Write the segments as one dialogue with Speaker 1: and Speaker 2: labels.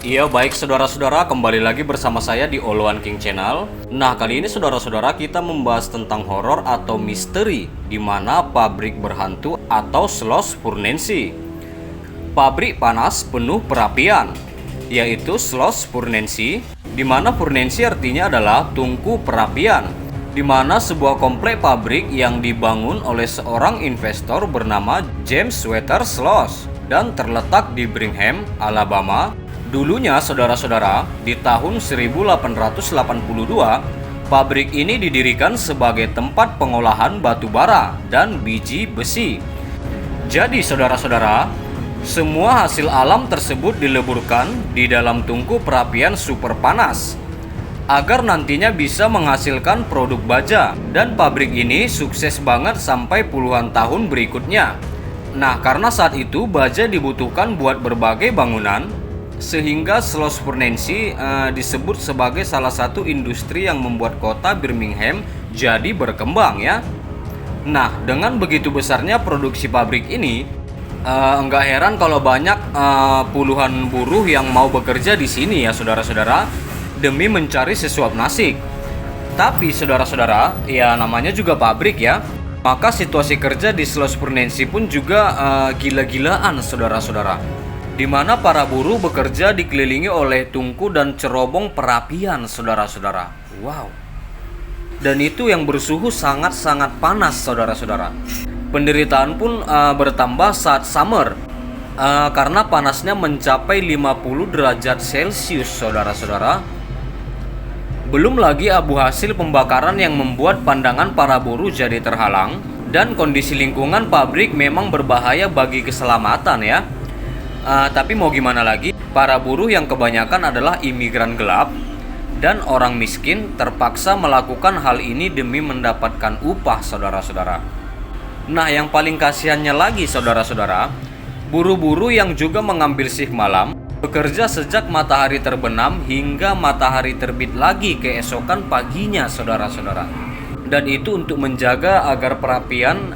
Speaker 1: Iya baik saudara-saudara, kembali lagi bersama saya di All One King Channel. Nah kali ini saudara-saudara kita membahas tentang horor atau misteri di mana pabrik berhantu atau Schloss Furnensi. Pabrik panas penuh perapian, yaitu Schloss Furnensi, di mana Furnensi artinya adalah tungku perapian, di mana sebuah komplek pabrik yang dibangun oleh seorang investor bernama James Wetter Schloss dan terletak di Birmingham, Alabama. Dulunya saudara-saudara, di tahun 1882, pabrik ini didirikan sebagai tempat pengolahan batu bara dan biji besi. Jadi saudara-saudara, semua hasil alam tersebut dileburkan di dalam tungku perapian super panas agar nantinya bisa menghasilkan produk baja, dan pabrik ini sukses banget sampai puluhan tahun berikutnya. Nah, karena saat itu baja dibutuhkan buat berbagai bangunan, sehingga Schloss Furnensi disebut sebagai salah satu industri yang membuat kota Birmingham jadi berkembang ya. Nah, dengan begitu besarnya produksi pabrik ini, enggak heran kalau banyak puluhan buruh yang mau bekerja di sini ya saudara-saudara, demi mencari sesuap nasib. Tapi saudara-saudara, ya namanya juga pabrik ya, maka situasi kerja di Schloss Furnensi pun juga gila-gilaan saudara-saudara, di mana para buruh bekerja dikelilingi oleh tungku dan cerobong perapian saudara-saudara. Wow. Dan itu yang bersuhu sangat-sangat panas saudara-saudara. Penderitaan pun bertambah saat summer, karena panasnya mencapai 50 derajat Celcius saudara-saudara. Belum lagi abu hasil pembakaran yang membuat pandangan para buruh jadi terhalang, dan kondisi lingkungan pabrik memang berbahaya bagi keselamatan ya. Tapi mau gimana lagi, para buruh yang kebanyakan adalah imigran gelap dan orang miskin terpaksa melakukan hal ini demi mendapatkan upah saudara-saudara. Nah, yang paling kasihannya lagi saudara-saudara, buruh-buruh yang juga mengambil shift malam bekerja sejak matahari terbenam hingga matahari terbit lagi keesokan paginya saudara-saudara. Dan itu untuk menjaga agar perapian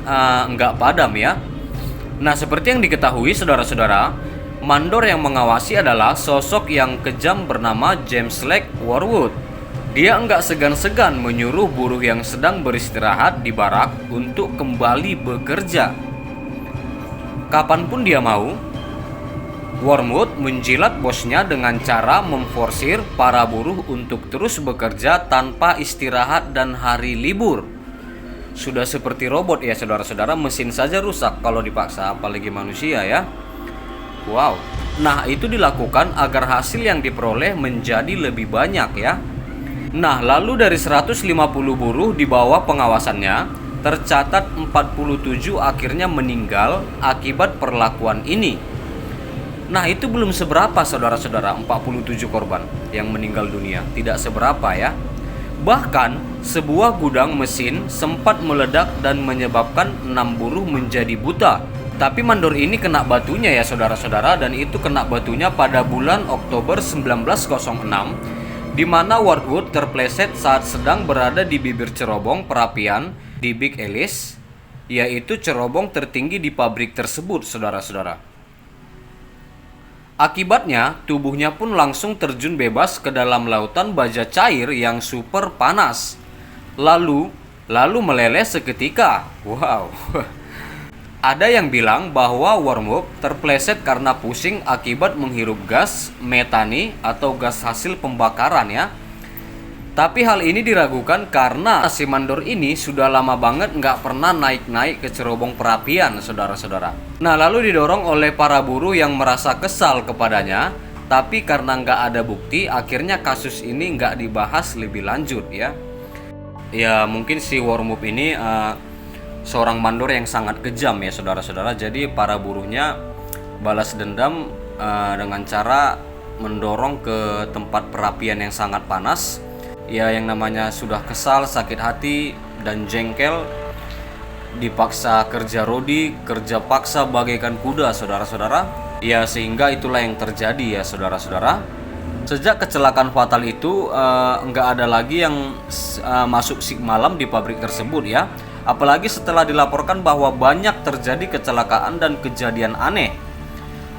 Speaker 1: nggak padam ya. Nah, seperti yang diketahui saudara-saudara, mandor yang mengawasi adalah sosok yang kejam bernama James Lake Warwood. Dia enggak segan-segan menyuruh buruh yang sedang beristirahat di barak untuk kembali bekerja. Kapanpun dia mau, Warwood menjilat bosnya dengan cara memforsir para buruh untuk terus bekerja tanpa istirahat dan hari libur. Sudah seperti robot ya saudara-saudara, mesin saja rusak kalau dipaksa, apalagi manusia ya. Wow. Nah, itu dilakukan agar hasil yang diperoleh menjadi lebih banyak ya. Nah, lalu dari 150 buruh di bawah pengawasannya, tercatat 47 akhirnya meninggal akibat perlakuan ini. Nah, itu belum seberapa saudara-saudara, 47 korban yang meninggal dunia, tidak seberapa ya. Bahkan sebuah gudang mesin sempat meledak dan menyebabkan 6 buruh menjadi buta. Tapi mandor ini kena batunya ya saudara-saudara, dan itu kena batunya pada bulan Oktober 1906, di mana Warwood terpleset saat sedang berada di bibir cerobong perapian di Big Alice, yaitu cerobong tertinggi di pabrik tersebut saudara-saudara. Akibatnya tubuhnya pun langsung terjun bebas ke dalam lautan baja cair yang super panas, lalu meleleh seketika. Wow. Ada yang bilang bahwa Warwood terpleset karena pusing akibat menghirup gas metani atau gas hasil pembakaran ya. Tapi hal ini diragukan karena si mandor ini sudah lama banget nggak pernah naik-naik ke cerobong perapian saudara-saudara. Nah, lalu didorong oleh para buruh yang merasa kesal kepadanya, tapi karena nggak ada bukti, akhirnya kasus ini nggak dibahas lebih lanjut ya. Ya mungkin si Warwood ini seorang mandor yang sangat kejam ya saudara-saudara. Jadi para buruhnya balas dendam dengan cara mendorong ke tempat perapian yang sangat panas. Ya yang namanya sudah kesal, sakit hati, dan jengkel, dipaksa kerja rodi, kerja paksa bagaikan kuda saudara-saudara. Ya sehingga itulah yang terjadi ya saudara-saudara. Sejak kecelakaan fatal itu nggak ada lagi yang masuk shift malam di pabrik tersebut ya. Apalagi setelah dilaporkan bahwa banyak terjadi kecelakaan dan kejadian aneh.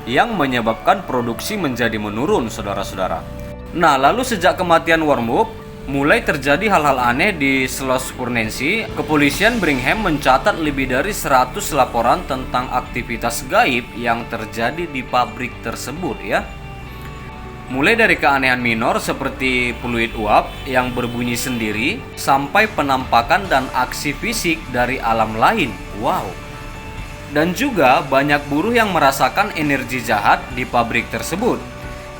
Speaker 1: yang menyebabkan produksi menjadi menurun, saudara-saudara. Nah, lalu sejak kematian Wormwood, mulai terjadi hal-hal aneh di Schloss Furnensi. Kepolisian Birmingham mencatat lebih dari 100 laporan tentang aktivitas gaib yang terjadi di pabrik tersebut ya. Mulai dari keanehan minor seperti fluid uap yang berbunyi sendiri sampai penampakan dan aksi fisik dari alam lain. Wow. Dan juga banyak buruh yang merasakan energi jahat di pabrik tersebut.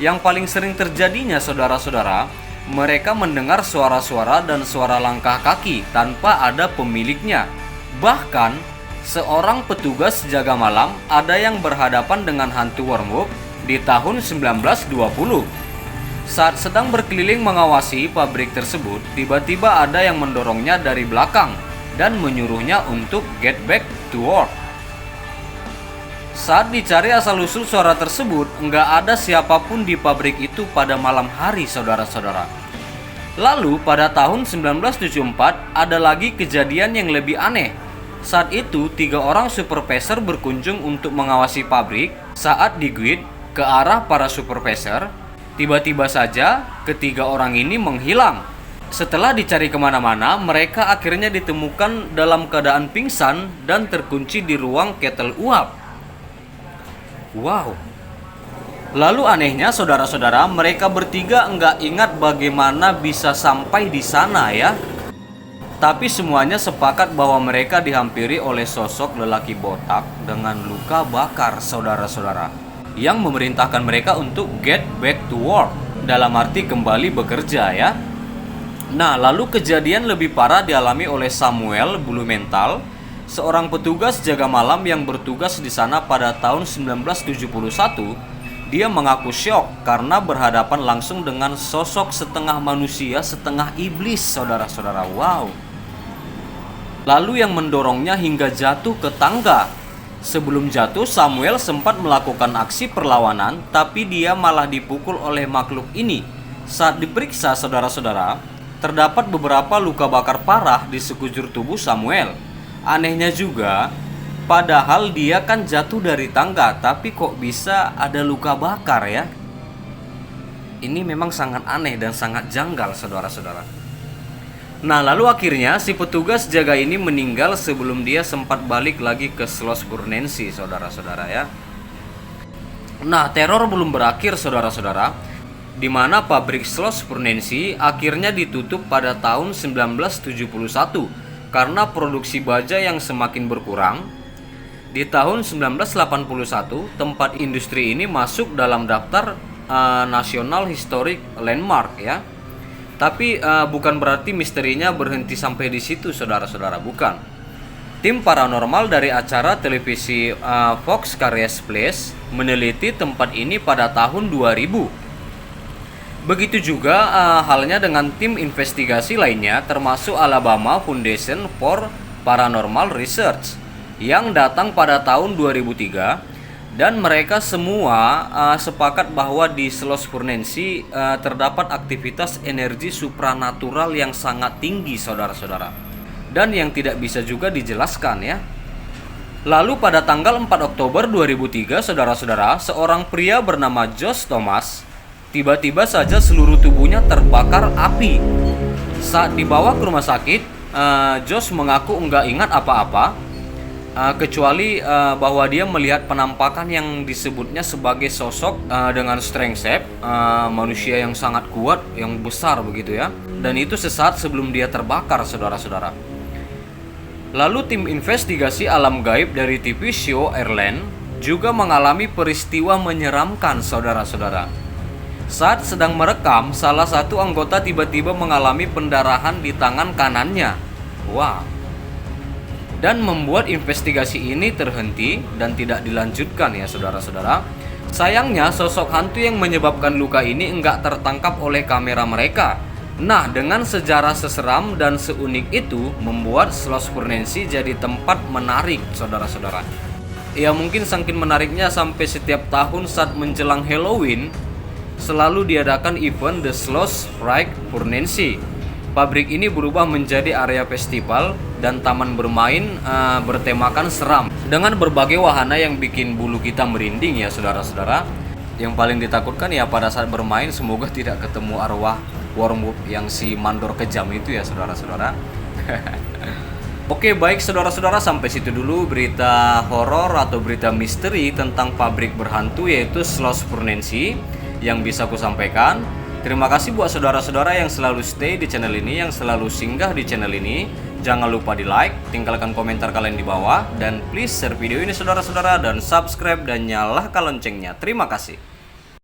Speaker 1: Yang paling sering terjadinya, saudara-saudara, mereka mendengar suara-suara dan suara langkah kaki tanpa ada pemiliknya. Bahkan, seorang petugas jaga malam ada yang berhadapan dengan hantu Wormwood di tahun 1920. Saat sedang berkeliling mengawasi pabrik tersebut, tiba-tiba ada yang mendorongnya dari belakang dan menyuruhnya untuk get back to work. Saat dicari asal-usul suara tersebut, nggak ada siapapun di pabrik itu pada malam hari, saudara-saudara. Lalu pada tahun 1974 ada lagi kejadian yang lebih aneh. Saat itu 3 orang supervisor berkunjung untuk mengawasi pabrik. Saat diguide ke arah para supervisor, tiba-tiba saja ketiga orang ini menghilang. Setelah dicari kemana-mana, mereka akhirnya ditemukan dalam keadaan pingsan dan terkunci di ruang ketel uap. Wow. Lalu anehnya, saudara-saudara, mereka bertiga enggak ingat bagaimana bisa sampai di sana ya. Tapi semuanya sepakat bahwa mereka dihampiri oleh sosok lelaki botak dengan luka bakar, saudara-saudara, yang memerintahkan mereka untuk get back to work, dalam arti kembali bekerja ya. Nah, lalu kejadian lebih parah dialami oleh Samuel Blumenthal, seorang petugas jaga malam yang bertugas di sana pada tahun 1971. Dia mengaku syok karena berhadapan langsung dengan sosok setengah manusia, setengah iblis, saudara-saudara. Wow. Lalu yang mendorongnya hingga jatuh ke tangga. Sebelum jatuh, Samuel sempat melakukan aksi perlawanan, tapi dia malah dipukul oleh makhluk ini. Saat diperiksa, saudara-saudara, terdapat beberapa luka bakar parah di sekujur tubuh Samuel. Anehnya juga, padahal dia kan jatuh dari tangga, tapi kok bisa ada luka bakar ya? Ini memang sangat aneh dan sangat janggal, saudara-saudara. Nah, lalu akhirnya si petugas jaga ini meninggal sebelum dia sempat balik lagi ke Schloss Furnensi, saudara-saudara ya. Nah, teror belum berakhir, saudara-saudara, di mana pabrik Schloss Furnensi akhirnya ditutup pada tahun 1971 karena produksi baja yang semakin berkurang. Di tahun 1981, tempat industri ini masuk dalam daftar National Historic Landmark ya. Tapi bukan berarti misterinya berhenti sampai di situ, saudara-saudara, bukan. Tim paranormal dari acara televisi Fox Curious Place meneliti tempat ini pada tahun 2000. Begitu juga halnya dengan tim investigasi lainnya, termasuk Alabama Foundation for Paranormal Research yang datang pada tahun 2003, dan mereka semua sepakat bahwa di Schloss Furnensi terdapat aktivitas energi supranatural yang sangat tinggi, saudara-saudara, dan yang tidak bisa juga dijelaskan ya. Lalu pada tanggal 4 Oktober 2003, saudara-saudara, seorang pria bernama Josh Thomas tiba-tiba saja seluruh tubuhnya terbakar api. Saat dibawa ke rumah sakit, Josh mengaku enggak ingat apa-apa, kecuali bahwa dia melihat penampakan yang disebutnya sebagai sosok dengan strength shape, manusia yang sangat kuat, yang besar begitu ya. Dan itu sesaat sebelum dia terbakar, saudara-saudara. Lalu tim investigasi alam gaib dari TV show Airline juga mengalami peristiwa menyeramkan, saudara-saudara. Saat sedang merekam, salah satu anggota tiba-tiba mengalami pendarahan di tangan kanannya. Wow. Dan membuat investigasi ini terhenti dan tidak dilanjutkan ya, saudara-saudara. Sayangnya sosok hantu yang menyebabkan luka ini enggak tertangkap oleh kamera mereka. Nah, dengan sejarah seseram dan seunik itu membuat Schloss Furnensi jadi tempat menarik, saudara-saudara. Ya, mungkin saking menariknya sampai setiap tahun saat menjelang Halloween selalu diadakan event The Schloss Fright Furnensi, Pabrik ini berubah menjadi area festival dan taman bermain bertemakan seram dengan berbagai wahana yang bikin bulu kita merinding ya saudara-saudara. Yang paling ditakutkan ya pada saat bermain semoga tidak ketemu arwah wormwood yang si mandor kejam itu ya saudara-saudara. Oke baik saudara-saudara, sampai situ dulu berita horor atau berita misteri tentang pabrik berhantu yaitu Schloss Furnensi yang bisa aku sampaikan. Terima kasih buat saudara-saudara yang selalu stay di channel ini, yang selalu singgah di channel ini. Jangan lupa di like, tinggalkan komentar kalian di bawah, dan please share video ini saudara-saudara dan subscribe dan nyalakan loncengnya. Terima kasih.